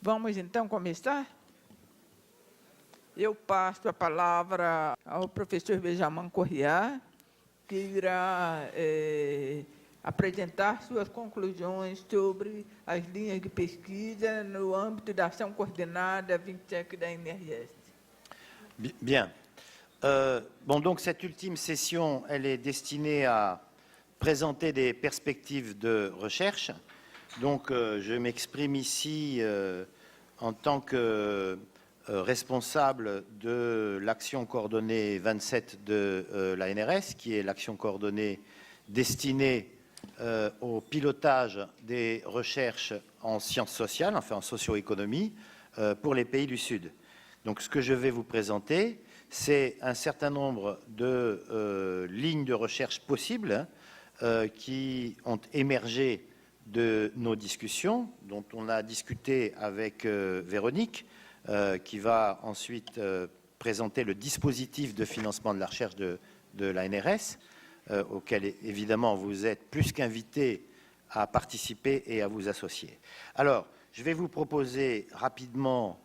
Vamos então começar? Eu passo a palavra ao professor Benjamin Correa, que irá apresentar suas conclusões sobre as linhas de pesquisa no âmbito da ação coordenada 25 da NRS. Bien. Bon, donc cette ultime session, elle est destinée à présenter des perspectives de recherche. Donc, je m'exprime ici en tant que responsable de l'action coordonnée 27 de la NRS, qui est l'action coordonnée destinée au pilotage des recherches en sciences sociales, enfin en socio-économie, pour les pays du Sud. Donc, ce que je vais vous présenter, c'est un certain nombre de lignes de recherche possibles qui ont émergé de nos discussions, dont on a discuté avec Véronique, qui va ensuite présenter le dispositif de financement de la recherche de la NRS, auquel évidemment vous êtes plus qu'invités à participer et à vous associer. Alors, je vais vous proposer rapidement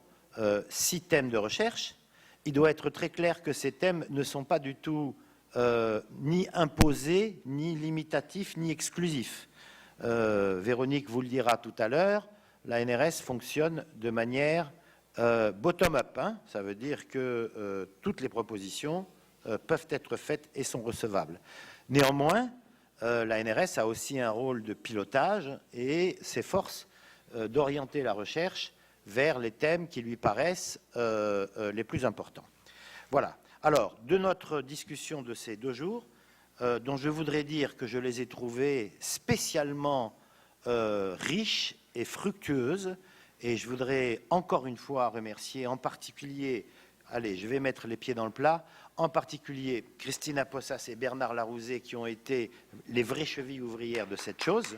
6 thèmes de recherche. Il doit être très clair que ces thèmes ne sont pas du tout ni imposés, ni limitatifs, ni exclusifs. Véronique vous le dira tout à l'heure, la NRS fonctionne de manière bottom-up. Ça veut dire que toutes les propositions peuvent être faites et sont recevables. Néanmoins, la NRS a aussi un rôle de pilotage et s'efforce d'orienter la recherche vers les thèmes qui lui paraissent les plus importants. Voilà. Alors, de notre discussion de ces 2 jours, dont je voudrais dire que je les ai trouvées spécialement riches et fructueuses, et je voudrais encore une fois remercier en particulier, allez, je vais mettre les pieds dans le plat, en particulier Christina Possas et Bernard Larouzé, qui ont été les vraies chevilles ouvrières de cette chose.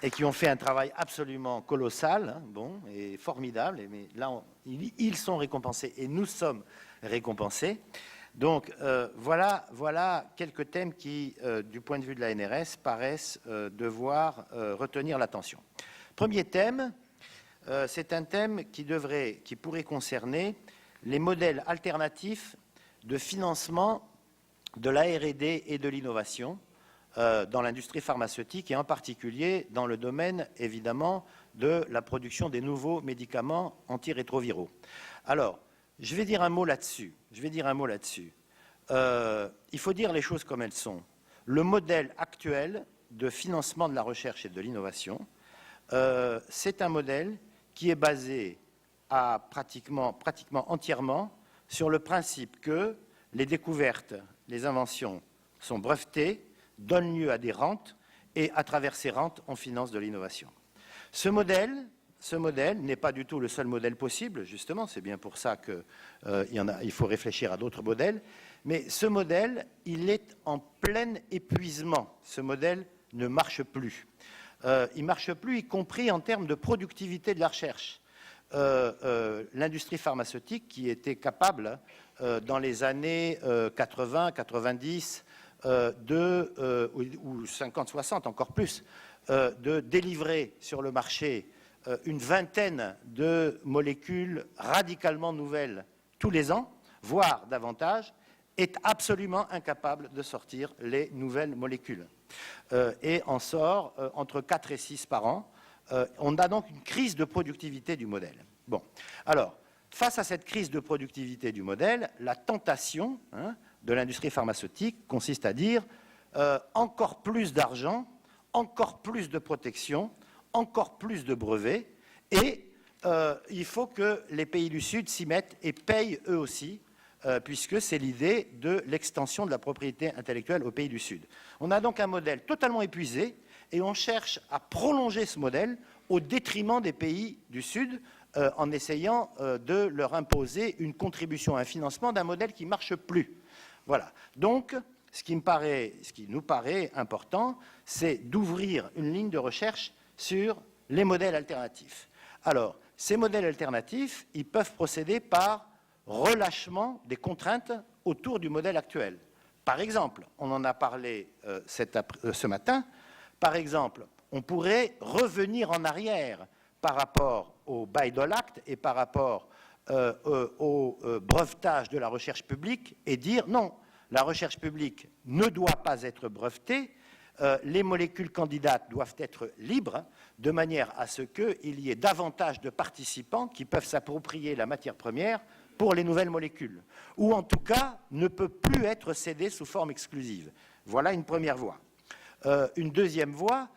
Et qui ont fait un travail absolument colossal, bon, et formidable. Mais là, ils sont récompensés et nous sommes récompensés. Donc, voilà quelques thèmes qui, du point de vue de la NRS, paraissent devoir retenir l'attention. Premier thème, c'est un thème qui pourrait concerner les modèles alternatifs de financement de la R&D et de l'innovation dans l'industrie pharmaceutique et en particulier dans le domaine, évidemment, de la production des nouveaux médicaments antirétroviraux. Alors, je vais dire un mot là-dessus. Il faut dire les choses comme elles sont. Le modèle actuel de financement de la recherche et de l'innovation, c'est un modèle qui est basé pratiquement entièrement sur le principe que les découvertes, les inventions sont brevetées, donnent lieu à des rentes, et à travers ces rentes, on finance de l'innovation. Ce modèle n'est pas du tout le seul modèle possible, justement, c'est bien pour ça qu'il faut réfléchir à d'autres modèles, mais ce modèle, il est en plein épuisement. Ce modèle ne marche plus. Il ne marche plus, y compris en termes de productivité de la recherche. L'industrie pharmaceutique, qui était capable, dans les années 80, 90, ou 50, 60, encore plus, de délivrer sur le marché une vingtaine de molécules radicalement nouvelles tous les ans, voire davantage, est absolument incapable de sortir les nouvelles molécules. Et en sort entre 4 et 6 par an. On a donc une crise de productivité du modèle. Bon, alors, face à cette crise de productivité du modèle, la tentation de l'industrie pharmaceutique consiste à dire encore plus d'argent, encore plus de protection, encore plus de brevets, et il faut que les pays du Sud s'y mettent et payent eux aussi, puisque c'est l'idée de l'extension de la propriété intellectuelle aux pays du Sud. On a donc un modèle totalement épuisé, et on cherche à prolonger ce modèle au détriment des pays du Sud, en essayant de leur imposer une contribution à un financement d'un modèle qui ne marche plus. Voilà. Donc, ce qui nous paraît important, c'est d'ouvrir une ligne de recherche sur les modèles alternatifs. Alors, ces modèles alternatifs, ils peuvent procéder par relâchement des contraintes autour du modèle actuel. Par exemple, on en a parlé ce matin, Par exemple, on pourrait revenir en arrière par rapport au Bayh-Dole Act et par rapport au brevetage de la recherche publique et dire non, la recherche publique ne doit pas être brevetée, les molécules candidates doivent être libres, de manière à ce qu'il y ait davantage de participants qui peuvent s'approprier la matière première pour les nouvelles molécules, ou en tout cas ne peut plus être cédée sous forme exclusive. Voilà une première voie. Une deuxième voie,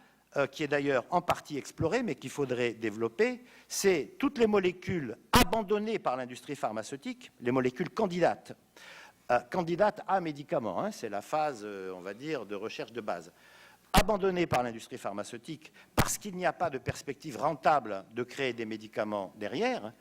qui est d'ailleurs en partie explorée, mais qu'il faudrait développer, c'est toutes les molécules abandonnées par l'industrie pharmaceutique, les molécules candidates, candidates à médicaments, hein, c'est la phase, on va dire, de recherche de base, abandonnées par l'industrie pharmaceutique parce qu'il n'y a pas de perspective rentable de créer des médicaments derrière,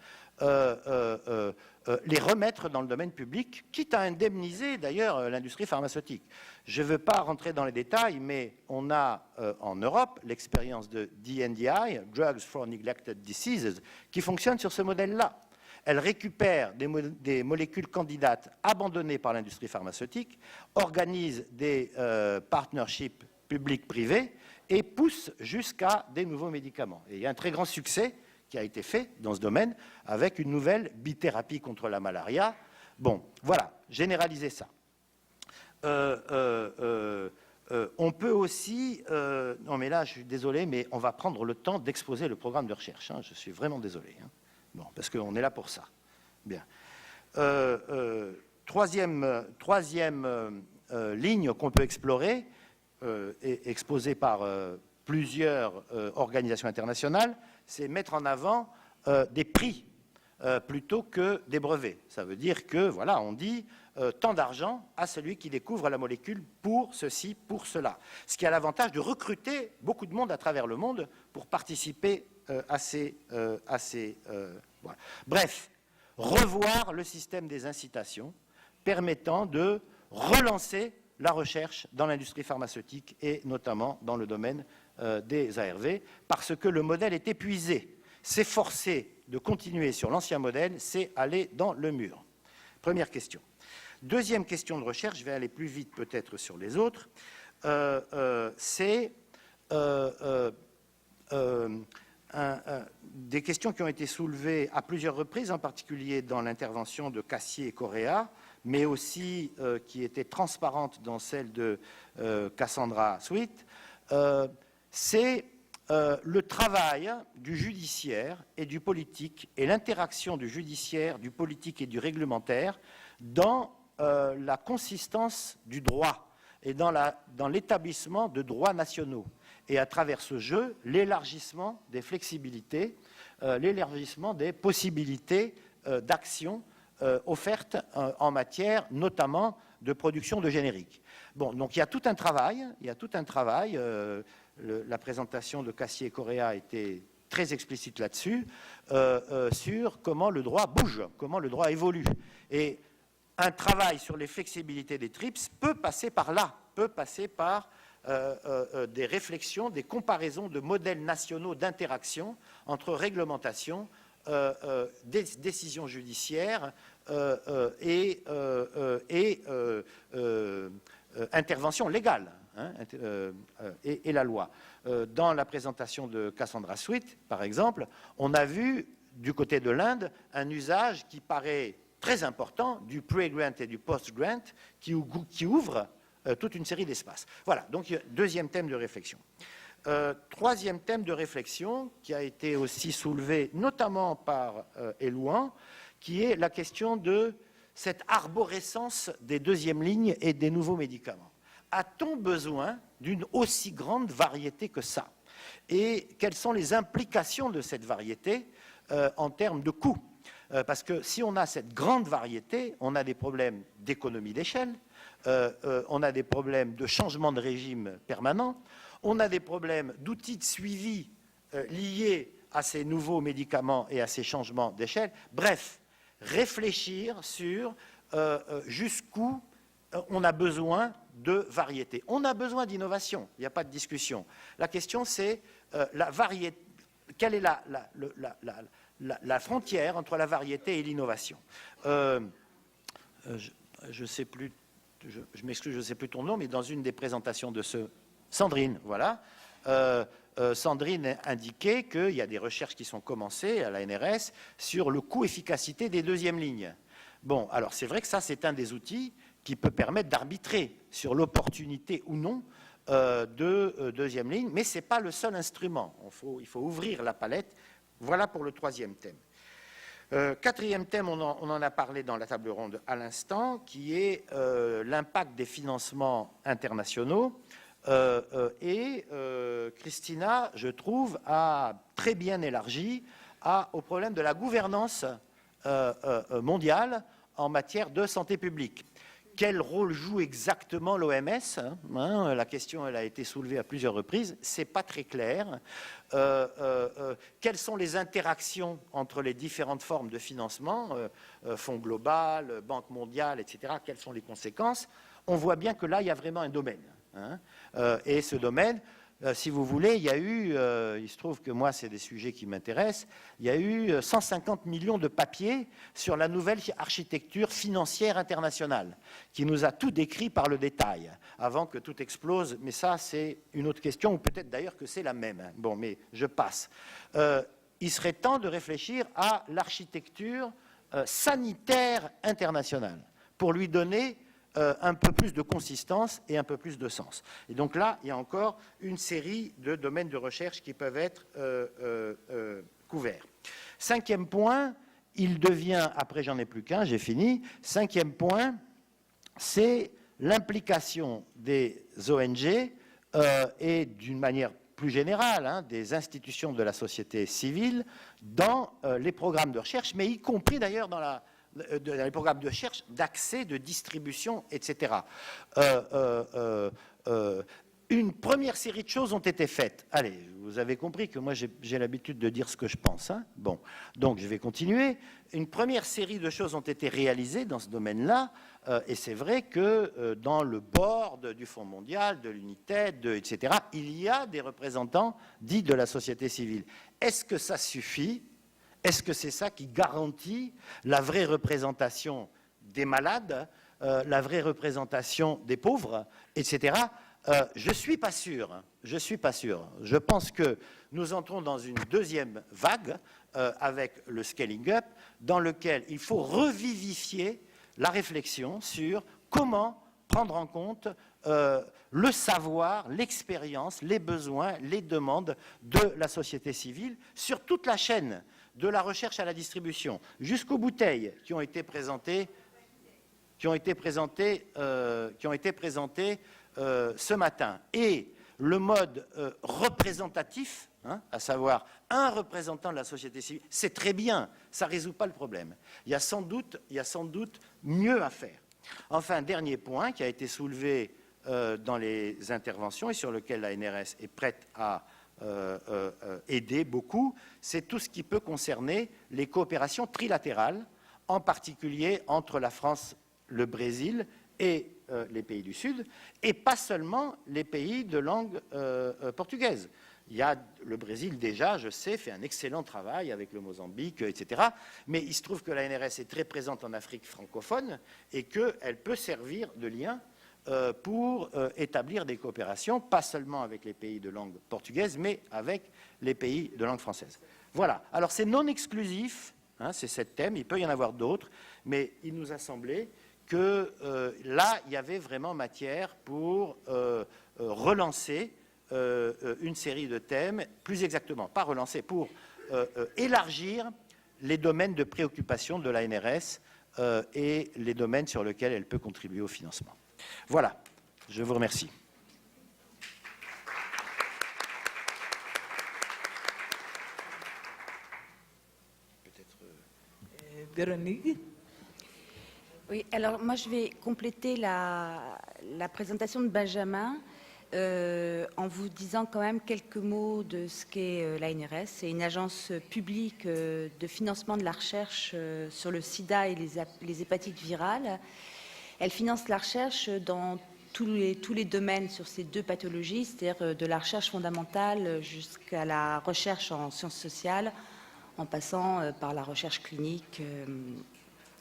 les remettre dans le domaine public, quitte à indemniser d'ailleurs l'industrie pharmaceutique. Je ne veux pas rentrer dans les détails, mais on a en Europe l'expérience de DNDi, Drugs for Neglected Diseases, qui fonctionne sur ce modèle-là. Elle récupère des molécules candidates abandonnées par l'industrie pharmaceutique, organise des partnerships public-privé et pousse jusqu'à des nouveaux médicaments. Et il y a un très grand succès qui a été fait dans ce domaine avec une nouvelle bithérapie contre la malaria. Bon, voilà, généraliser ça. On peut aussi... non mais là, je suis désolé, mais on va prendre le temps d'exposer le programme de recherche. Hein, je suis vraiment désolé. Hein. Bon, parce qu'on est là pour ça. Bien. Troisième ligne qu'on peut explorer, exposée par plusieurs organisations internationales, c'est mettre en avant des prix plutôt que des brevets. Ça veut dire que, voilà, on dit tant d'argent à celui qui découvre la molécule pour ceci, pour cela. Ce qui a l'avantage de recruter beaucoup de monde à travers le monde pour participer à ces voilà. Bref, revoir le système des incitations permettant de relancer la recherche dans l'industrie pharmaceutique et notamment dans le domaine des ARV, parce que le modèle est épuisé. S'efforcer de continuer sur l'ancien modèle, c'est aller dans le mur. Première question. Deuxième question de recherche, je vais aller plus vite peut-être sur les autres, c'est des questions qui ont été soulevées à plusieurs reprises, en particulier dans l'intervention de Cassier et Correa, mais aussi qui étaient transparentes dans celle de Cassandra Sweet, c'est le travail du judiciaire et du politique et l'interaction du judiciaire, du politique et du réglementaire dans la consistance du droit et dans l'établissement de droits nationaux. Et à travers ce jeu, l'élargissement des flexibilités, l'élargissement des possibilités d'action offertes en matière notamment de production de génériques. Bon, donc il y a tout un travail, la présentation de Cassier et Correa était très explicite là-dessus, sur comment le droit bouge, comment le droit évolue. Et un travail sur les flexibilités des TRIPS peut passer par là, peut passer par des réflexions, des comparaisons de modèles nationaux d'interaction entre réglementation, décisions judiciaires et intervention légale, hein, et la loi. Dans la présentation de Cassandra Sweet, par exemple, on a vu du côté de l'Inde un usage qui paraît très important du pre-grant et du post-grant qui ouvre toute une série d'espaces. Voilà, donc deuxième thème de réflexion. Troisième thème de réflexion qui a été aussi soulevé notamment par Elouan, qui est la question de cette arborescence des deuxièmes lignes et des nouveaux médicaments. A-t-on besoin d'une aussi grande variété que ça? Et quelles sont les implications de cette variété en termes de coûts? Parce que si on a cette grande variété, on a des problèmes d'économie d'échelle, on a des problèmes de changement de régime permanent, on a des problèmes d'outils de suivi liés à ces nouveaux médicaments et à ces changements d'échelle. Bref, réfléchir sur jusqu'où on a besoin de variété. On a besoin d'innovation, il n'y a pas de discussion. La question, c'est la variété. Quelle est la frontière entre la variété et l'innovation? Je sais plus, je m'excuse, je ne sais plus ton nom, mais dans une des présentations de Sandrine, voilà, Sandrine indiquait qu'il y a des recherches qui sont commencées à la NRS sur le coût-efficacité des deuxièmes lignes. Bon, alors c'est vrai que ça, c'est un des outils qui peut permettre d'arbitrer sur l'opportunité ou non de deuxième ligne, mais ce n'est pas le seul instrument. Il faut ouvrir la palette. Voilà pour le troisième thème. Quatrième thème, on en a parlé dans la table ronde à l'instant, qui est l'impact des financements internationaux. Christina, je trouve, a très bien élargi au problème de la gouvernance mondiale en matière de santé publique. Quel rôle joue exactement l'OMS, la question elle a été soulevée à plusieurs reprises, c'est pas très clair. Quelles sont les interactions entre les différentes formes de financement, Fonds global, Banque mondiale, etc. Quelles sont les conséquences? On voit bien que là, il y a vraiment un domaine. Et ce domaine, si vous voulez, il y a eu, il se trouve que moi, c'est des sujets qui m'intéressent, il y a eu 150 millions de papiers sur la nouvelle architecture financière internationale, qui nous a tout décrit par le détail, avant que tout explose. Mais ça, c'est une autre question, ou peut-être d'ailleurs que c'est la même. Bon, mais je passe. Il serait temps de réfléchir à l'architecture sanitaire internationale, pour lui donner un peu plus de consistance et un peu plus de sens. Et donc là, il y a encore une série de domaines de recherche qui peuvent être couverts. Cinquième point, il devient, après j'en ai plus qu'un, j'ai fini, cinquième point, c'est l'implication des ONG et d'une manière plus générale, des institutions de la société civile dans les programmes de recherche, mais y compris d'ailleurs dans les programmes de recherche, d'accès, de distribution, etc. Une première série de choses ont été faites. Allez, vous avez compris que moi j'ai l'habitude de dire ce que je pense. Bon, donc je vais continuer. Une première série de choses ont été réalisées dans ce domaine-là, et c'est vrai que dans le board du Fonds mondial, de l'UNITED, etc., il y a des représentants dits de la société civile. Est-ce que ça suffit ? Est-ce que c'est ça qui garantit la vraie représentation des malades, la vraie représentation des pauvres, etc. Je ne suis pas sûr. Je ne suis pas sûr. Je pense que nous entrons dans une deuxième vague avec le scaling up, dans lequel il faut revivifier la réflexion sur comment prendre en compte le savoir, l'expérience, les besoins, les demandes de la société civile sur toute la chaîne, de la recherche à la distribution, jusqu'aux bouteilles qui ont été présentées, ce matin. Et le mode représentatif, à savoir un représentant de la société civile, c'est très bien, ça ne résout pas le problème. Il y a sans doute mieux à faire. Enfin, dernier point qui a été soulevé dans les interventions et sur lequel la NRS est prête à aider beaucoup, c'est tout ce qui peut concerner les coopérations trilatérales, en particulier entre la France, le Brésil et les pays du Sud, et pas seulement les pays de langue portugaise. Il y a le Brésil déjà, je sais, fait un excellent travail avec le Mozambique, etc. Mais il se trouve que la NRS est très présente en Afrique francophone et qu'elle peut servir de lien pour établir des coopérations, pas seulement avec les pays de langue portugaise, mais avec les pays de langue française. Voilà. Alors c'est non exclusif, c'est 7 thèmes, il peut y en avoir d'autres, mais il nous a semblé que là, il y avait vraiment matière pour relancer une série de thèmes, plus exactement, pas relancer, pour élargir les domaines de préoccupation de la NRS et les domaines sur lesquels elle peut contribuer au financement. Voilà, je vous remercie. Véronique. Oui, alors moi je vais compléter la présentation de Benjamin en vous disant quand même quelques mots de ce qu'est l'ANRS. C'est une agence publique de financement de la recherche sur le sida et les hépatites virales. Elle finance la recherche dans tous les domaines sur ces deux pathologies, c'est-à-dire de la recherche fondamentale jusqu'à la recherche en sciences sociales, en passant par la recherche clinique.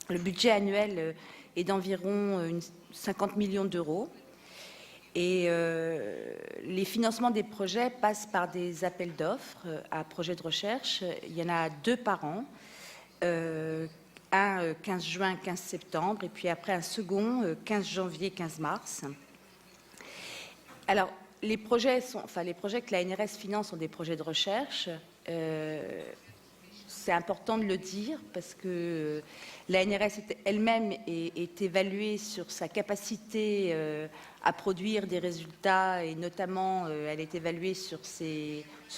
Le budget annuel est d'environ 50 millions d'euros. Et les financements des projets passent par des appels d'offres à projets de recherche. Il y en a 2 par an, un 15 juin, 15 septembre, et puis après un second 15 janvier, 15 mars. Alors, les projets que la NRS finance sont des projets de recherche. C'est important de le dire parce que la NRS elle-même est évaluée sur sa capacité à produire des résultats et notamment elle est évaluée sur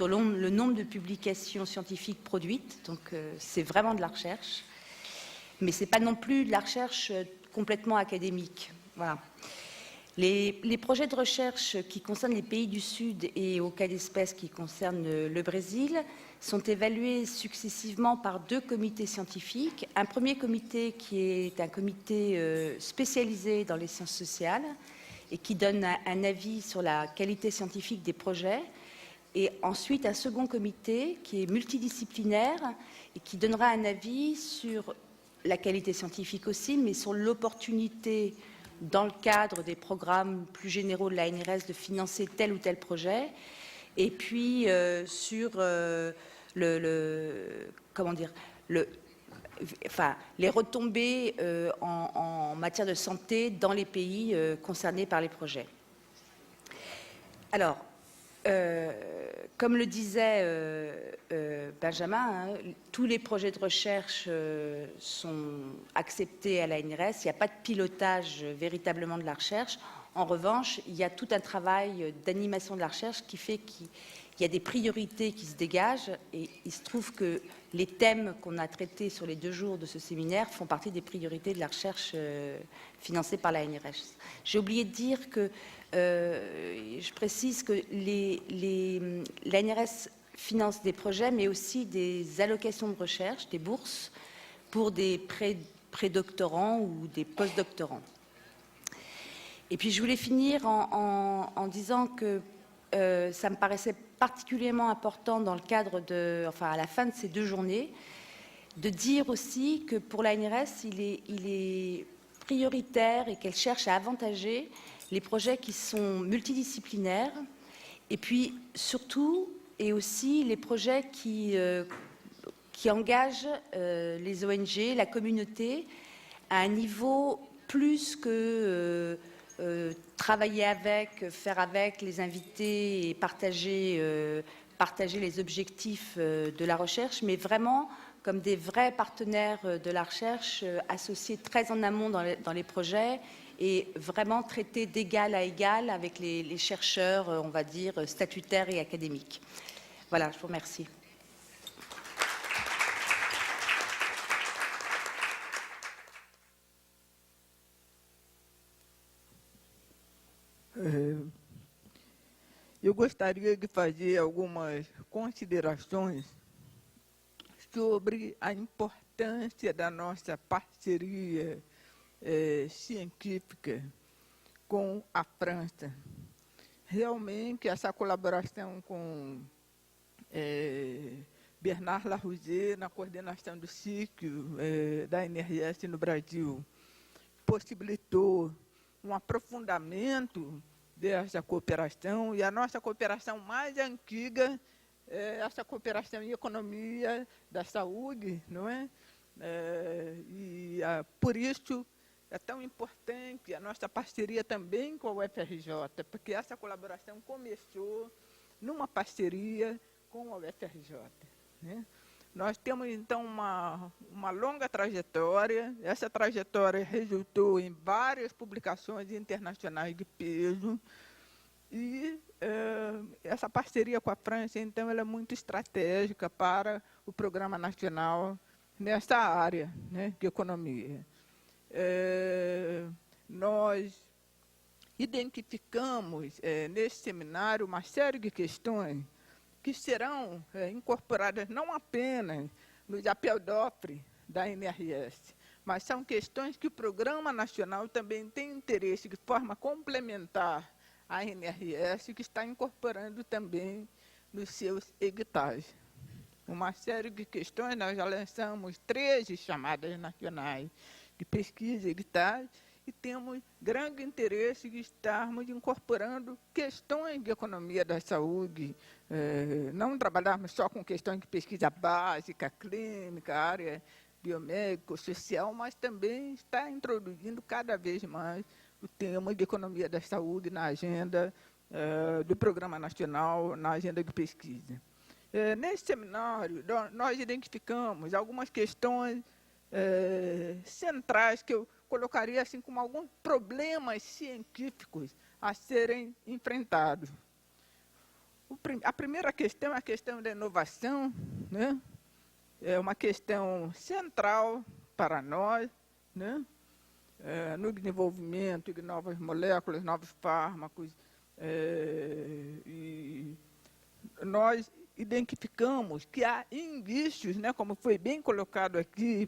le nombre de publications scientifiques produites. Donc c'est vraiment de la recherche, mais c'est pas non plus de la recherche complètement académique. Voilà. Les projets de recherche qui concernent les pays du Sud et au cas d'espèce qui concernent le Brésil sont évalués successivement par 2 comités scientifiques. Un premier comité qui est un comité spécialisé dans les sciences sociales et qui donne un avis sur la qualité scientifique des projets. Et ensuite un second comité qui est multidisciplinaire et qui donnera un avis sur la qualité scientifique aussi, mais sur l'opportunité dans le cadre des programmes plus généraux de la NRS de financer tel ou tel projet, et puis sur les retombées en matière de santé dans les pays concernés par les projets. Alors, comme le disait Benjamin, tous les projets de recherche sont acceptés à la NRS. Il n'y a pas de pilotage véritablement de la recherche. En revanche, il y a tout un travail d'animation de la recherche qui fait qu'il y a des priorités qui se dégagent. Et il se trouve que les thèmes qu'on a traités sur les 2 jours de ce séminaire font partie des priorités de la recherche financée par la NRS. J'ai oublié de dire que je précise que l'ANRS finance des projets, mais aussi des allocations de recherche, des bourses, pour des prédoctorants ou des postdoctorants. Et puis je voulais finir en disant que ça me paraissait particulièrement important dans le cadre à la fin de ces 2 journées, de dire aussi que pour l'ANRS, il est prioritaire et qu'elle cherche à avantager les projets qui sont multidisciplinaires et puis surtout et aussi les projets qui engagent les ONG, la communauté à un niveau plus que travailler avec, faire avec, les inviter et partager les objectifs de la recherche, mais vraiment comme des vrais partenaires de la recherche associés très en amont dans les projets et vraiment traités d'égal à égal avec les chercheurs, on va dire, statutaires et académiques. Voilà, je vous remercie. Eu gostaria de fazer algumas considerações sobre a importância da nossa parceria científica com a França. Realmente, essa colaboração com Bernard Larousier na coordenação do ciclo da NRS no Brasil possibilitou um aprofundamento dessa cooperação, e a nossa cooperação mais antiga é essa cooperação em economia da saúde, não é? Por isso é tão importante a nossa parceria também com a UFRJ, porque essa colaboração começou numa parceria com a UFRJ, né? Nós temos, então, uma longa trajetória. Essa trajetória resultou em várias publicações internacionais de peso. E essa parceria com a França, então, ela é muito estratégica para o Programa Nacional nessa área, né, de economia. Nós identificamos, nesse seminário, uma série de questões que serão incorporadas não apenas no Chapéu d'Ofre da NRS, mas são questões que o Programa Nacional também tem interesse de forma complementar à NRS, que está incorporando também nos seus editais. Uma série de questões, nós já lançamos 13 chamadas nacionais de pesquisa e editais, e temos grande interesse em estarmos incorporando questões de economia da saúde, não trabalharmos só com questões de pesquisa básica, clínica, área biomédica, social, mas também está introduzindo cada vez mais o tema de economia da saúde na agenda do Programa Nacional, na agenda de pesquisa. Nesse seminário, nós identificamos algumas questões centrais que eu colocaria assim como alguns problemas científicos a serem enfrentados. A primeira questão é a questão da inovação, né? É uma questão central para nós, né? No desenvolvimento de novas moléculas, novos fármacos, e nós identificamos que há indícios, né, como foi bem colocado aqui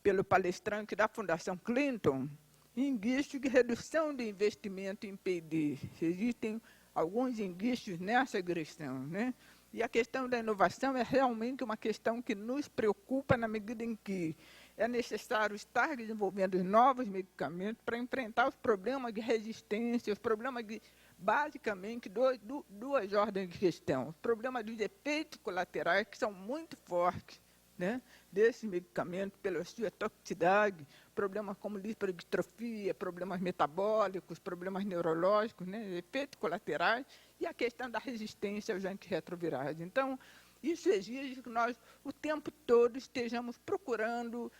pelo palestrante da Fundação Clinton, indícios de redução de investimento em P&D. Existem alguns indícios nessa direção, né? E a questão da inovação é realmente uma questão que nos preocupa na medida em que é necessário estar desenvolvendo novos medicamentos para enfrentar os problemas de resistência, os problemas de, basicamente, duas ordens de questão. Os problemas dos efeitos colaterais, que são muito fortes, né, desses medicamentos, pela sua toxicidade, problemas como lipodistrofia, problemas metabólicos, problemas neurológicos, né, efeitos colaterais, e a questão da resistência aos antirretrovirais. Então, isso exige que nós, o tempo todo, estejamos procurando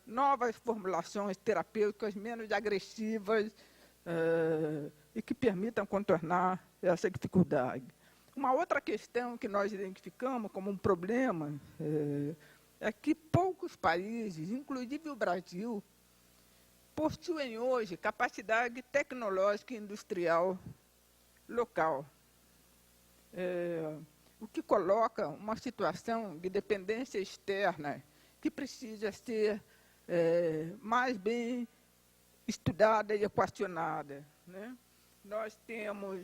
novas formulações terapêuticas menos agressivas e que permitam contornar essa dificuldade. Uma outra questão que nós identificamos como um problema é que poucos países, inclusive o Brasil, possuem hoje capacidade tecnológica e industrial local, o que coloca uma situação de dependência externa que precisa ser mais bem estudada e equacionada, né? Nós temos...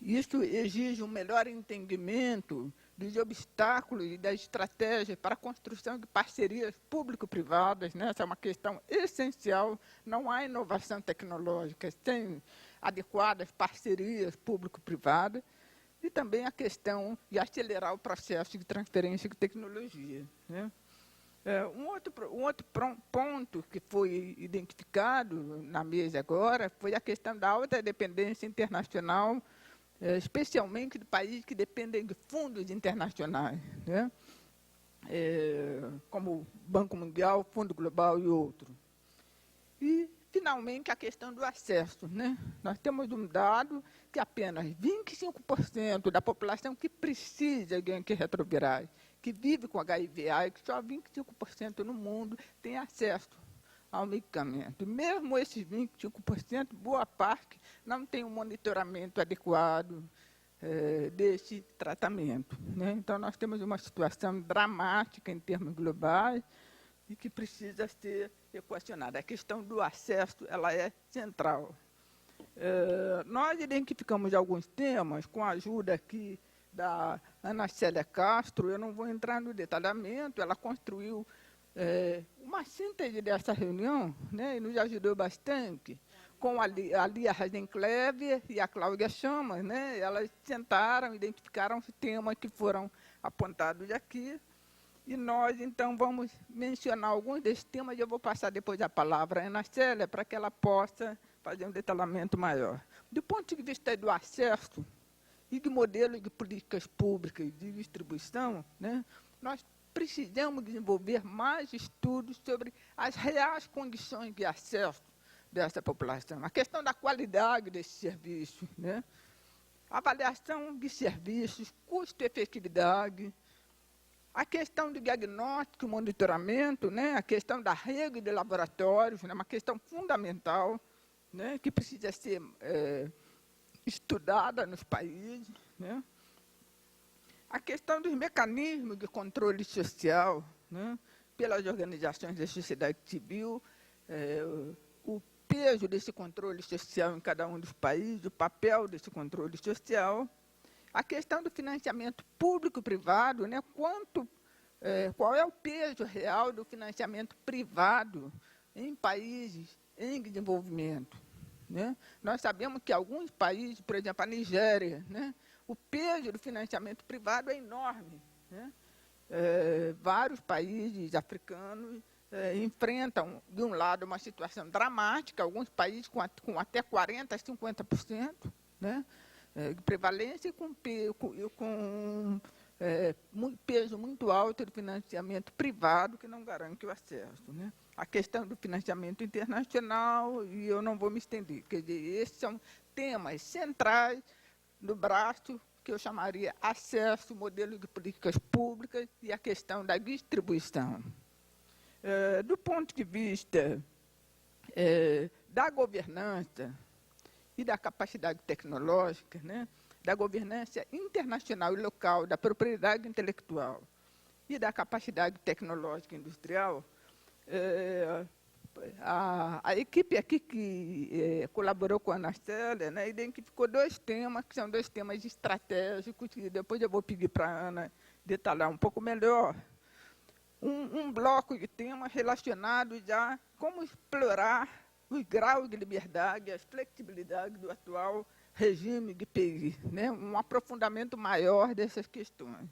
isso exige um melhor entendimento dos obstáculos e das estratégias para a construção de parcerias público-privadas, né? Essa é uma questão essencial. Não há inovação tecnológica sem adequadas parcerias público-privadas, e também a questão de acelerar o processo de transferência de tecnologia, né? Um outro ponto que foi identificado na mesa agora foi a questão da alta dependência internacional, especialmente de países que dependem de fundos internacionais, né? Como o Banco Mundial, o Fundo Global e outros. E, finalmente, a questão do acesso, né? Nós temos um dado que apenas 25% da população que precisa de antirretrovirais, que vive com HIV/AIDS, só 25% no mundo tem acesso ao medicamento. Mesmo esses 25%, boa parte não tem um monitoramento adequado desse tratamento, né? Então, nós temos uma situação dramática em termos globais e que precisa ser equacionada. A questão do acesso, ela é central. Nós identificamos alguns temas com a ajuda aqui da Ana Célia Castro. Eu não vou entrar no detalhamento, ela construiu uma síntese dessa reunião, né, e nos ajudou bastante, com a Lia Rasenclever e a Cláudia Chamas, né? Elas sentaram, identificaram os temas que foram apontados aqui, e nós, então, vamos mencionar alguns desses temas, e eu vou passar depois a palavra à Ana Célia, para que ela possa fazer um detalhamento maior. Do ponto de vista do acesso e de modelos de políticas públicas de distribuição, né, nós precisamos desenvolver mais estudos sobre as reais condições de acesso dessa população, a questão da qualidade desses serviços, né, avaliação de serviços, custo-efetividade, a questão do diagnóstico e monitoramento, né, a questão da rede de laboratórios, né, uma questão fundamental, né, que precisa ser estudada nos países, né, a questão dos mecanismos de controle social, né, pelas organizações da sociedade civil, o peso desse controle social em cada um dos países, o papel desse controle social, a questão do financiamento público-privado, né, qual é o peso real do financiamento privado em países em desenvolvimento, né? Nós sabemos que alguns países, por exemplo, a Nigéria, né, o peso do financiamento privado é enorme, né? Vários países africanos enfrentam, de um lado, uma situação dramática, alguns países com até 40% a 50%, né, de prevalência, e com peso muito alto de financiamento privado que não garante o acesso, né? A questão do financiamento internacional, e eu não vou me estender, quer dizer, esses são temas centrais do braço que eu chamaria acesso, modelo de políticas públicas e a questão da distribuição. Do ponto de vista da governança e da capacidade tecnológica, né, da governança internacional e local, da propriedade intelectual e da capacidade tecnológica industrial, a equipe aqui que colaborou com a Anastélia, né, identificou dois temas, que são dois temas estratégicos, que depois eu vou pedir para a Ana detalhar um pouco melhor. Um bloco de temas relacionados a como explorar os graus de liberdade, as flexibilidades do atual regime de PI, né, um aprofundamento maior dessas questões.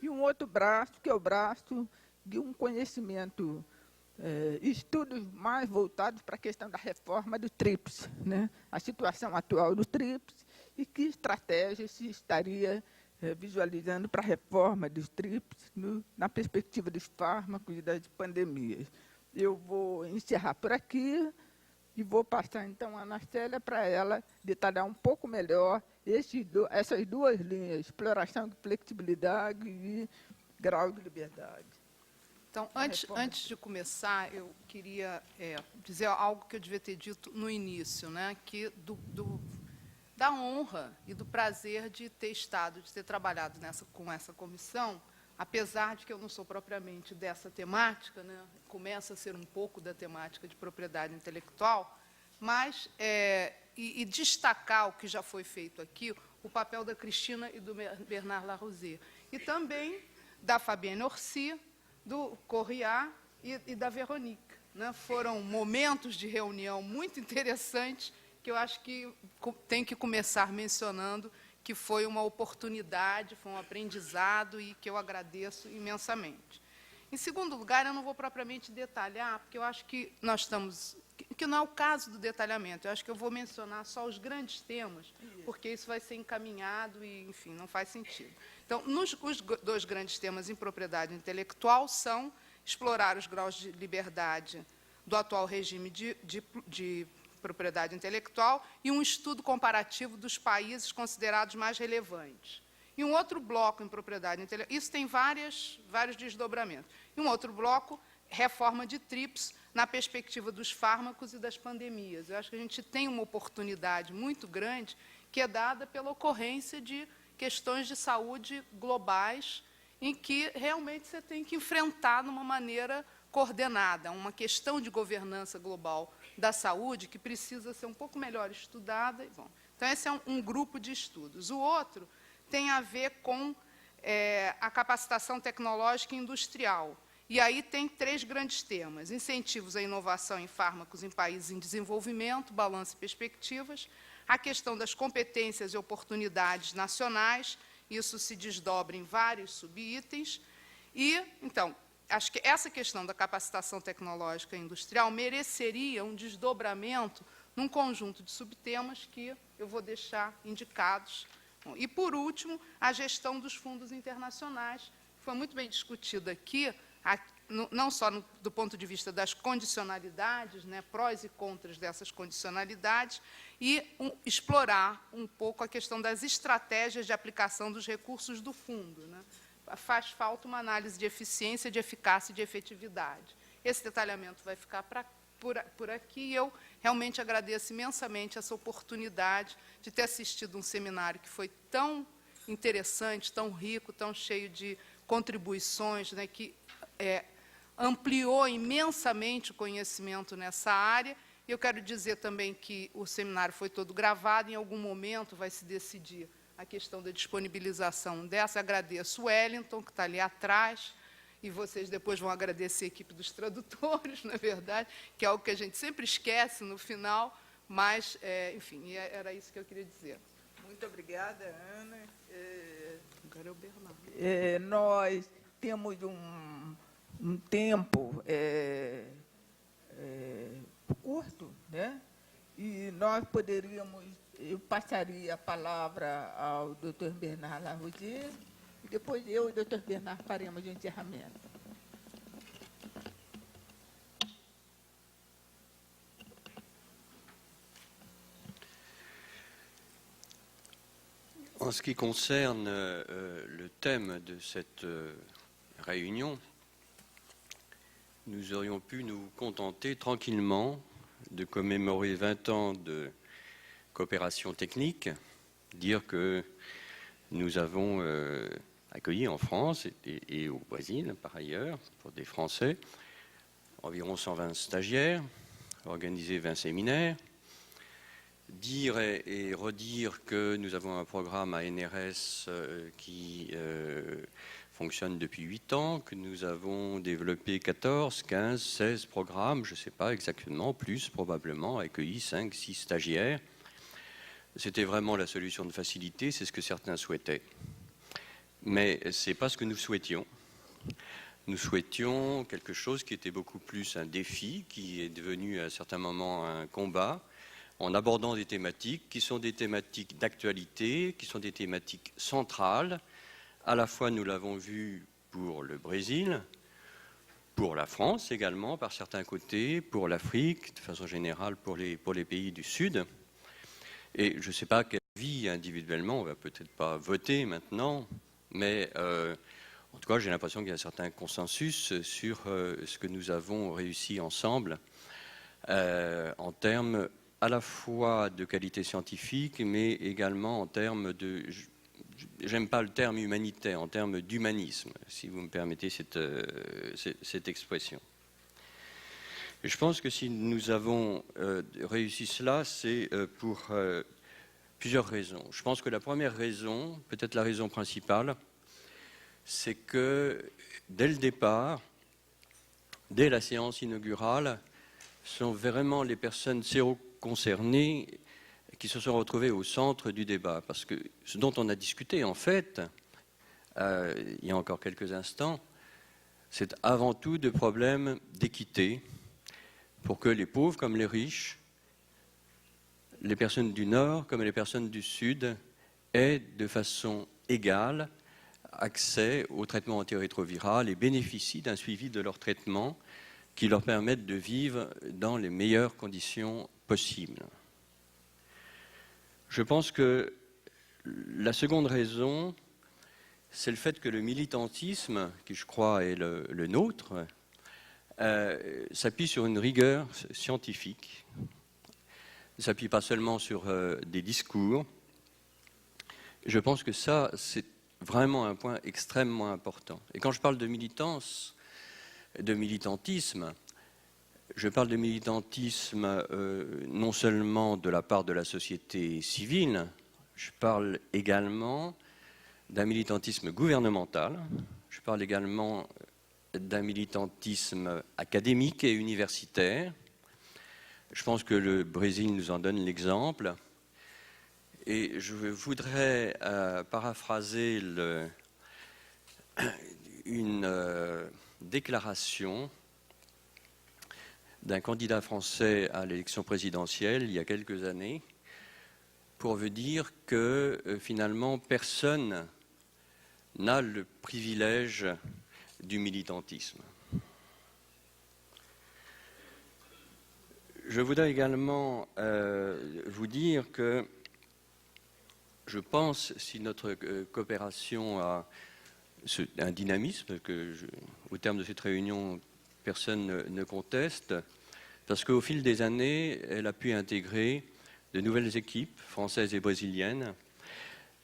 E um outro braço, que é o braço de um conhecimento, estudos mais voltados para a questão da reforma do TRIPS, né, a situação atual do TRIPS e que estratégia se estaria visualizando para a reforma dos TRIPS na perspectiva dos fármacos e das pandemias. Eu vou encerrar por aqui e vou passar, então, a Anastélia para ela detalhar um pouco melhor essas duas linhas, exploração de flexibilidade e grau de liberdade. Então, antes de começar, eu queria dizer algo que eu devia ter dito no início, né, que da honra e do prazer de ter estado, de ter trabalhado com essa comissão, apesar de que eu não sou propriamente dessa temática, né, começa a ser um pouco da temática de propriedade intelectual, mas e destacar o que já foi feito aqui, o papel da Cristina e do Bernard Larosière, e também da Fabienne Orsi, do Corriat e da Veronique, né? Foram momentos de reunião muito interessantes, que eu acho que tem que começar mencionando que foi uma oportunidade, foi um aprendizado e que eu agradeço imensamente. Em segundo lugar, eu não vou propriamente detalhar, porque eu acho que nós estamos... que não é o caso do detalhamento, eu acho que eu vou mencionar só os grandes temas, porque isso vai ser encaminhado e, enfim, não faz sentido. Então, os dois grandes temas em propriedade intelectual são explorar os graus de liberdade do atual regime de propriedade intelectual e um estudo comparativo dos países considerados mais relevantes. E um outro bloco em propriedade intelectual, isso tem vários desdobramentos. E um outro bloco, reforma de TRIPS, na perspectiva dos fármacos e das pandemias. Eu acho que a gente tem uma oportunidade muito grande que é dada pela ocorrência de questões de saúde globais em que realmente você tem que enfrentar de uma maneira coordenada, uma questão de governança global da saúde que precisa ser um pouco melhor estudada. Bom, então, esse é um grupo de estudos. O outro tem a ver com a capacitação tecnológica e industrial. E aí tem três grandes temas: incentivos à inovação em fármacos em países em desenvolvimento, balanço e perspectivas, a questão das competências e oportunidades nacionais, isso se desdobra em vários subitens, e, então, acho que essa questão da capacitação tecnológica e industrial mereceria um desdobramento num conjunto de subtemas que eu vou deixar indicados. Bom, e, por último, a gestão dos fundos internacionais, que foi muito bem discutida aqui, não só do ponto de vista das condicionalidades, né, prós e contras dessas condicionalidades, e explorar um pouco a questão das estratégias de aplicação dos recursos do fundo, né. Faz falta uma análise de eficiência, de eficácia e de efetividade. Esse detalhamento vai ficar por aqui, e eu realmente agradeço imensamente essa oportunidade de ter assistido um seminário que foi tão interessante, tão rico, tão cheio de contribuições, né, que ampliou imensamente o conhecimento nessa área. E eu quero dizer também que o seminário foi todo gravado, em algum momento vai se decidir a questão da disponibilização dessa. Agradeço o Wellington, que está ali atrás, e vocês depois vão agradecer a equipe dos tradutores, na verdade, que é algo que a gente sempre esquece no final, mas, enfim, era isso que eu queria dizer. Muito obrigada, Ana. Agora é o Bernardo. Nós temos um tempo curto, né? E nós poderíamos, eu passaria a palavra ao Dr. Bernard Larosière, e depois eu e o Dr. Bernard faremos o encerramento. En ce qui concerne le thème de cette réunion, nous aurions pu nous contenter tranquillement de commémorer 20 ans de coopération technique, dire que nous avons accueilli en France et au Brésil, par ailleurs, pour des Français, environ 120 stagiaires, organisé 20 séminaires, dire et redire que nous avons un programme à NRS qui fonctionne depuis 8 ans, que nous avons développé 14, 15, 16 programmes, je ne sais pas exactement, plus probablement, accueilli 5, 6 stagiaires. C'était vraiment la solution de facilité, c'est ce que certains souhaitaient. Mais ce n'est pas ce que nous souhaitions. Nous souhaitions quelque chose qui était beaucoup plus un défi, qui est devenu à un certain moment un combat, en abordant des thématiques qui sont des thématiques d'actualité, qui sont des thématiques centrales. À la fois, nous l'avons vu pour le Brésil, pour la France également, par certains côtés, pour l'Afrique, de façon générale pour les pays du Sud. Et je ne sais pas quelle vie individuellement, on ne va peut-être pas voter maintenant, mais en tout cas, j'ai l'impression qu'il y a un certain consensus sur ce que nous avons réussi ensemble en termes à la fois de qualité scientifique, mais également en termes de, j'aime pas le terme humanitaire, en termes d'humanisme, si vous me permettez cette expression. Et je pense que si nous avons réussi cela, c'est pour plusieurs raisons. Je pense que la première raison, peut-être la raison principale, c'est que dès le départ, dès la séance inaugurale, sont vraiment les personnes concernées qui se sont retrouvées au centre du débat. Parce que ce dont on a discuté, en fait, il y a encore quelques instants, c'est avant tout de problèmes d'équité pour que les pauvres comme les riches, les personnes du Nord comme les personnes du Sud aient de façon égale accès au traitement antirétroviral et bénéficient d'un suivi de leur traitement qui leur permettent de vivre dans les meilleures conditions possibles. Je pense que la seconde raison, c'est le fait que le militantisme, qui je crois est le nôtre, s'appuie sur une rigueur scientifique, ne s'appuie pas seulement sur des discours. Je pense que ça, c'est vraiment un point extrêmement important. Et quand je parle de militance, de militantisme, je parle de militantisme non seulement de la part de la société civile, je parle également d'un militantisme gouvernemental, je parle également d'un militantisme académique et universitaire. Je pense que le Brésil nous en donne l'exemple. Et je voudrais paraphraser une déclaration d'un candidat français à l'élection présidentielle il y a quelques années pour vous dire que finalement personne n'a le privilège du militantisme. Je voudrais également vous dire que je pense, si notre coopération a un dynamisme, au terme de cette réunion, personne ne conteste, parce qu'au fil des années, elle a pu intégrer de nouvelles équipes françaises et brésiliennes,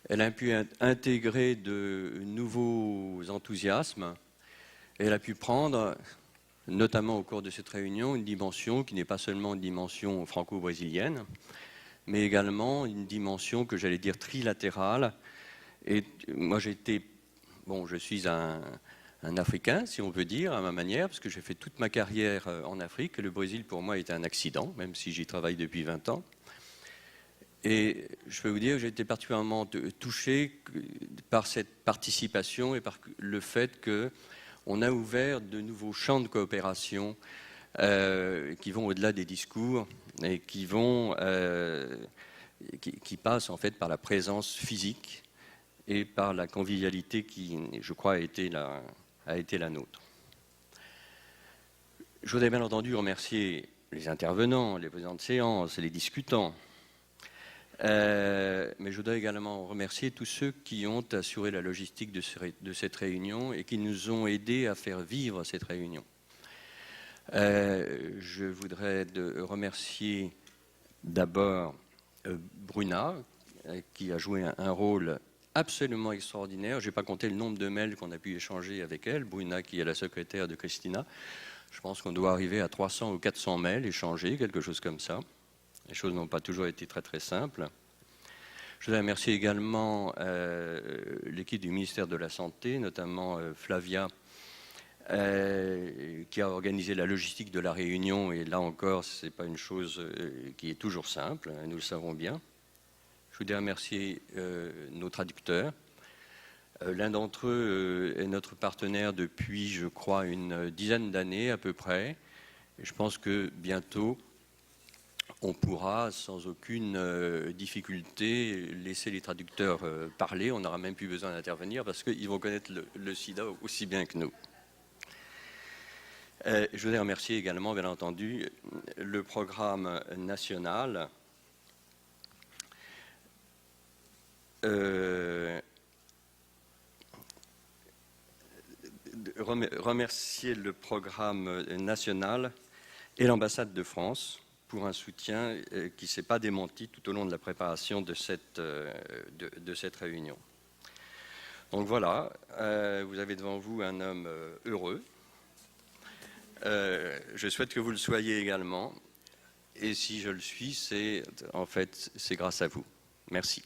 elle a pu intégrer de nouveaux enthousiasmes, elle a pu prendre, notamment au cours de cette réunion, une dimension qui n'est pas seulement une dimension franco-brésilienne, mais également une dimension que j'allais dire trilatérale. Et moi, je suis un un Africain, si on veut dire, à ma manière, parce que j'ai fait toute ma carrière en Afrique. Le Brésil, pour moi, était un accident, même si j'y travaille depuis 20 ans. Et je peux vous dire que j'ai été particulièrement touché par cette participation et par le fait qu'on a ouvert de nouveaux champs de coopération qui vont au-delà des discours et qui passent en fait par la présence physique et par la convivialité qui, je crois, a été la nôtre. Je voudrais bien entendu remercier les intervenants, les présidents de séance, les discutants, mais je voudrais également remercier tous ceux qui ont assuré la logistique de cette réunion et qui nous ont aidés à faire vivre cette réunion. Je voudrais remercier d'abord Bruna, qui a joué un rôle absolument extraordinaire. Je n'ai pas compté le nombre de mails qu'on a pu échanger avec elle. Bruna, qui est la secrétaire de Christina. Je pense qu'on doit arriver à 300 ou 400 mails échangés, quelque chose comme ça. Les choses n'ont pas toujours été très très simples. Je voudrais remercier également l'équipe du ministère de la Santé, notamment Flavia, qui a organisé la logistique de la réunion. Et là encore, ce n'est pas une chose qui est toujours simple, nous le savons bien. Je voudrais remercier nos traducteurs. L'un d'entre eux est notre partenaire depuis, je crois, une dizaine d'années à peu près. Et je pense que bientôt, on pourra sans aucune difficulté laisser les traducteurs parler. On n'aura même plus besoin d'intervenir parce qu'ils vont connaître le sida aussi bien que nous. Je voudrais remercier également, bien entendu, le programme national. Remercier le programme national et l'ambassade de France pour un soutien qui ne s'est pas démenti tout au long de la préparation de cette réunion. Donc voilà, vous avez devant vous un homme heureux. Je souhaite que vous le soyez également. Et si je le suis, c'est grâce à vous. Merci.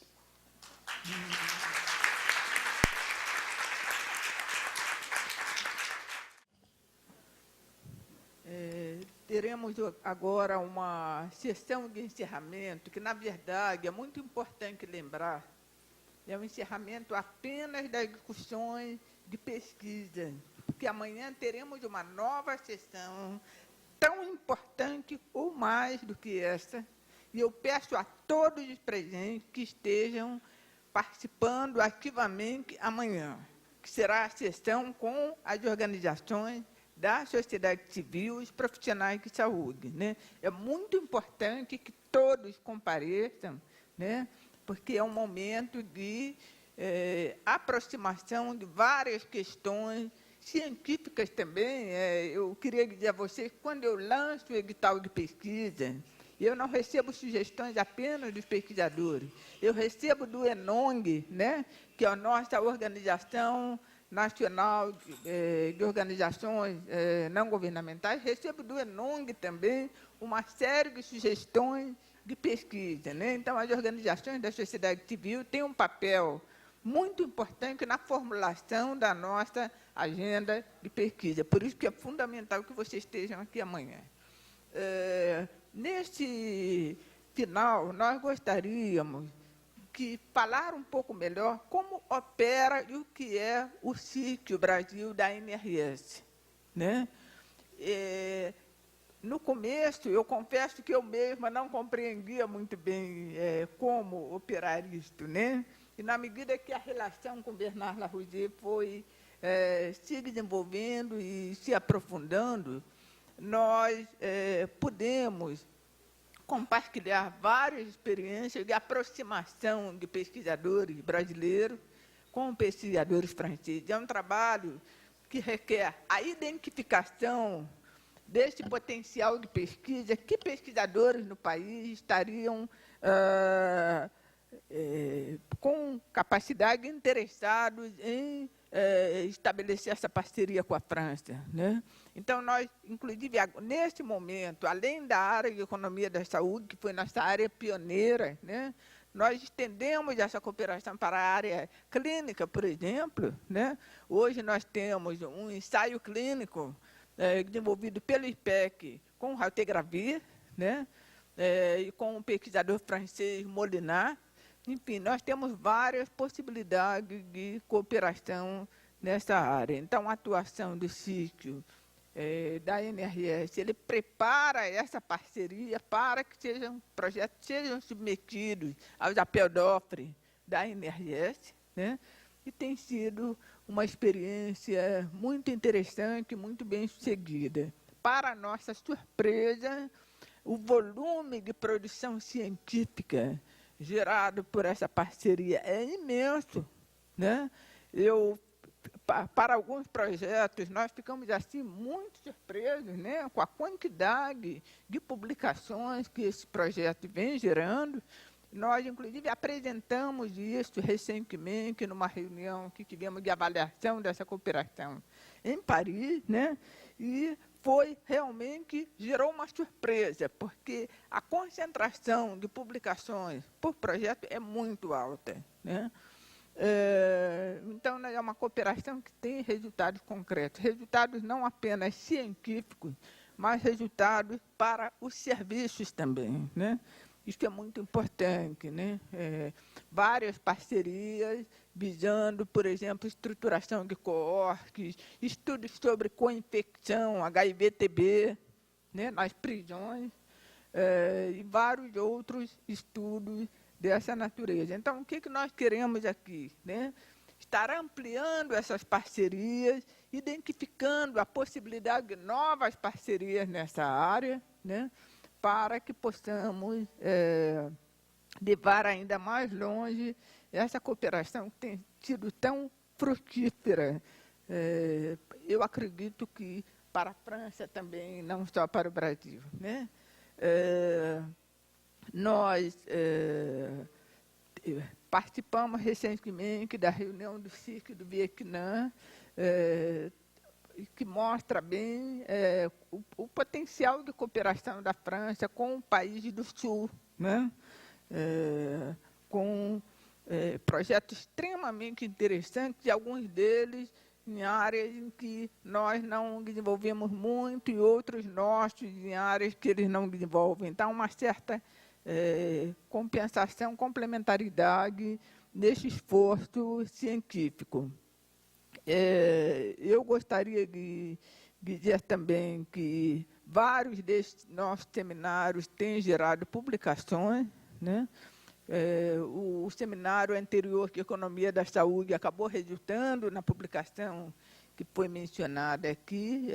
Teremos agora uma sessão de encerramento que, na verdade, é muito importante lembrar. É um encerramento apenas das discussões de pesquisa, porque amanhã teremos uma nova sessão tão importante ou mais do que essa. E eu peço a todos os presentes que estejam participando ativamente amanhã, que será a sessão com as organizações da sociedade civil e os profissionais de saúde, né? É muito importante que todos compareçam, né? Porque é um momento de aproximação de várias questões científicas também. Eu queria dizer a vocês, quando eu lanço o edital de pesquisa, eu não recebo sugestões apenas dos pesquisadores, eu recebo do ENONG, né? Que é a nossa organização nacional de organizações não governamentais, recebo do ENONG também uma série de sugestões de pesquisa, né? Então, as organizações da sociedade civil têm um papel muito importante na formulação da nossa agenda de pesquisa. Por isso que é fundamental que vocês estejam aqui amanhã. Neste final, nós gostaríamos de falar um pouco melhor como opera e o que é o sítio Brasil da NRS, né? No começo, eu confesso que eu mesma não compreendia muito bem como operar isto, né? E, na medida que a relação com Bernard Larivière foi se desenvolvendo e se aprofundando, nós pudemos compartilhar várias experiências de aproximação de pesquisadores brasileiros com pesquisadores franceses. É um trabalho que requer a identificação desse potencial de pesquisa, que pesquisadores no país estariam com capacidade interessados em estabelecer essa parceria com a França, né? Então, nós, inclusive, nesse momento, além da área de economia da saúde, que foi nossa área pioneira, né? nós estendemos essa cooperação para a área clínica, por exemplo, né? Hoje nós temos um ensaio clínico desenvolvido pelo IPEC com raltegravir, né? E com o pesquisador francês Molinat. Enfim, nós temos várias possibilidades de cooperação nessa área. Então, a atuação do sítio da NRS, ele prepara essa parceria para que projetos sejam submetidos aos APELDOFRE da NRS, né? E tem sido uma experiência muito interessante, muito bem sucedida. Para nossa surpresa, o volume de produção científica gerado por essa parceria é imenso, né? Para alguns projetos, nós ficamos assim muito surpresos, né, com a quantidade de publicações que esse projeto vem gerando. Nós, inclusive, apresentamos isso recentemente numa reunião que tivemos de avaliação dessa cooperação em Paris, né, e foi realmente, gerou uma surpresa, porque a concentração de publicações por projeto é muito alta, né? Então, é uma cooperação que tem resultados concretos, resultados não apenas científicos, mas resultados para os serviços também, né? Isso é muito importante, né? Várias parcerias visando, por exemplo, estruturação de coortes, estudos sobre co-infecção, HIV-TB, né, nas prisões, e vários outros estudos dessa natureza. Então, o que nós queremos aqui, né? Estar ampliando essas parcerias, identificando a possibilidade de novas parcerias nessa área, né? Para que possamos levar ainda mais longe essa cooperação que tem sido tão frutífera. Eu acredito que para a França também, não só para o Brasil, né? Nós participamos recentemente da reunião do CIRC do Vietnã, que mostra bem o potencial de cooperação da França com países do Sul, né? Com projetos extremamente interessantes, e alguns deles em áreas em que nós não desenvolvemos muito, e outros nossos em áreas que eles não desenvolvem. Então, uma certa compensação, complementaridade nesse esforço científico. Eu gostaria de dizer também que vários desses nossos seminários têm gerado publicações, né? O seminário anterior de Economia da Saúde acabou resultando na publicação que foi mencionada aqui,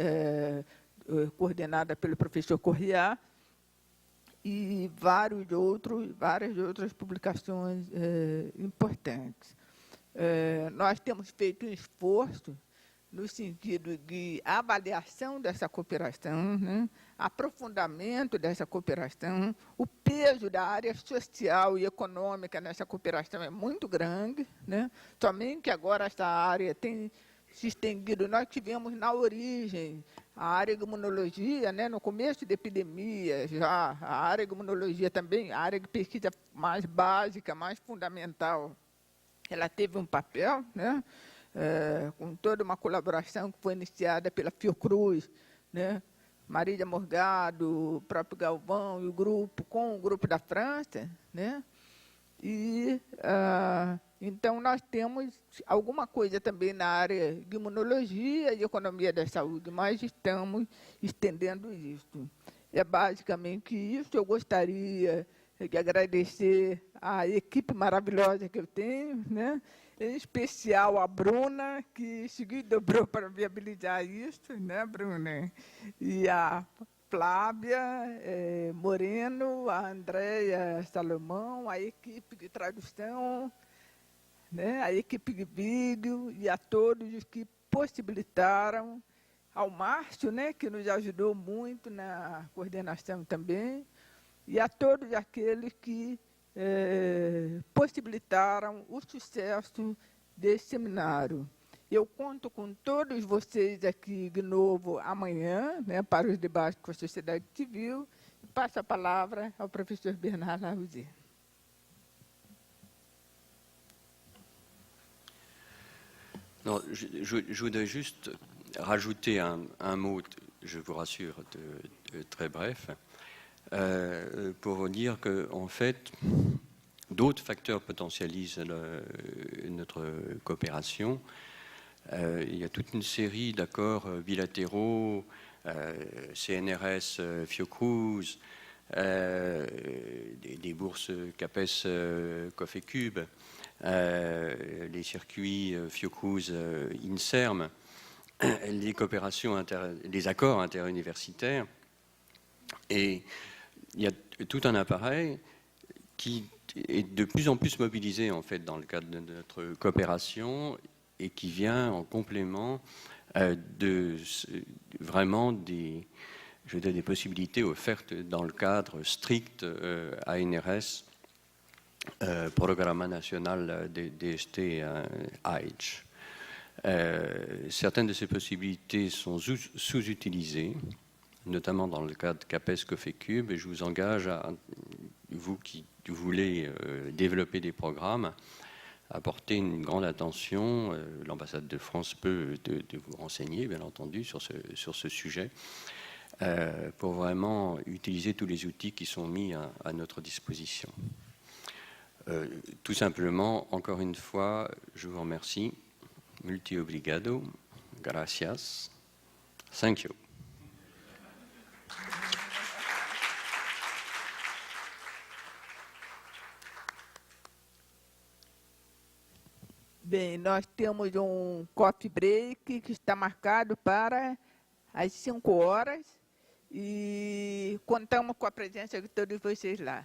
coordenada pelo professor Correa, e várias outras publicações importantes. Nós temos feito um esforço no sentido de avaliação dessa cooperação, né? Aprofundamento dessa cooperação. O peso da área social e econômica nessa cooperação é muito grande, né? Somente agora essa área tem se estendido. Nós tivemos na origem a área de imunologia, né? No começo da epidemia, já a área de imunologia também, a área de pesquisa mais básica, mais fundamental, ela teve um papel, né? Com toda uma colaboração que foi iniciada pela Fiocruz, né? Marília Morgado, o próprio Galvão e o grupo, com o grupo da França, né? E, então, nós temos alguma coisa também na área de imunologia e economia da saúde, mas estamos estendendo isso. É basicamente isso. Eu gostaria de agradecer a equipe maravilhosa que eu tenho, né? Em especial a Bruna, que se dobrou para viabilizar isso, né, Bruna? E a Flávia Moreno, a Andréia Salomão, a equipe de tradução, né, a equipe de vídeo, e a todos os que possibilitaram, ao Márcio, né, que nos ajudou muito na coordenação também, e a todos aqueles que possibilitaram o sucesso desse seminário. Eu conto com todos vocês aqui de novo amanhã, né, para os debates com a sociedade civil, e passo a palavra ao professor Bernard Lavoisier. Non, je voudrais juste rajouter un mot, je vous rassure, très bref, pour vous dire qu'en fait, d'autres facteurs potentialisent notre coopération. Il y a toute une série d'accords bilatéraux, CNRS, Fiocruz, des bourses CAPES, Cofecube, les circuits Fiocruz, INSERM, les accords interuniversitaires. Et il y a tout un appareil qui est de plus en plus mobilisé en fait dans le cadre de notre coopération et qui vient en complément de vraiment des possibilités offertes dans le cadre strict ANRS, Programma Nacional DST AIDH. Certaines de ces possibilités sont sous-utilisées, notamment dans le cadre CAPES Cofecube, et je vous engage à vous qui voulez développer des programmes, à porter une grande attention. L'ambassade de France peut de vous renseigner, bien entendu, sur ce sujet, pour vraiment utiliser tous les outils qui sont mis à notre disposition. Tout simplement, encore une fois, je vous remercie. Multi obrigado. Gracias. Thank you. Bem, nós temos coffee break que está marcado para as 5 horas e contamos com a presença de todos vocês lá.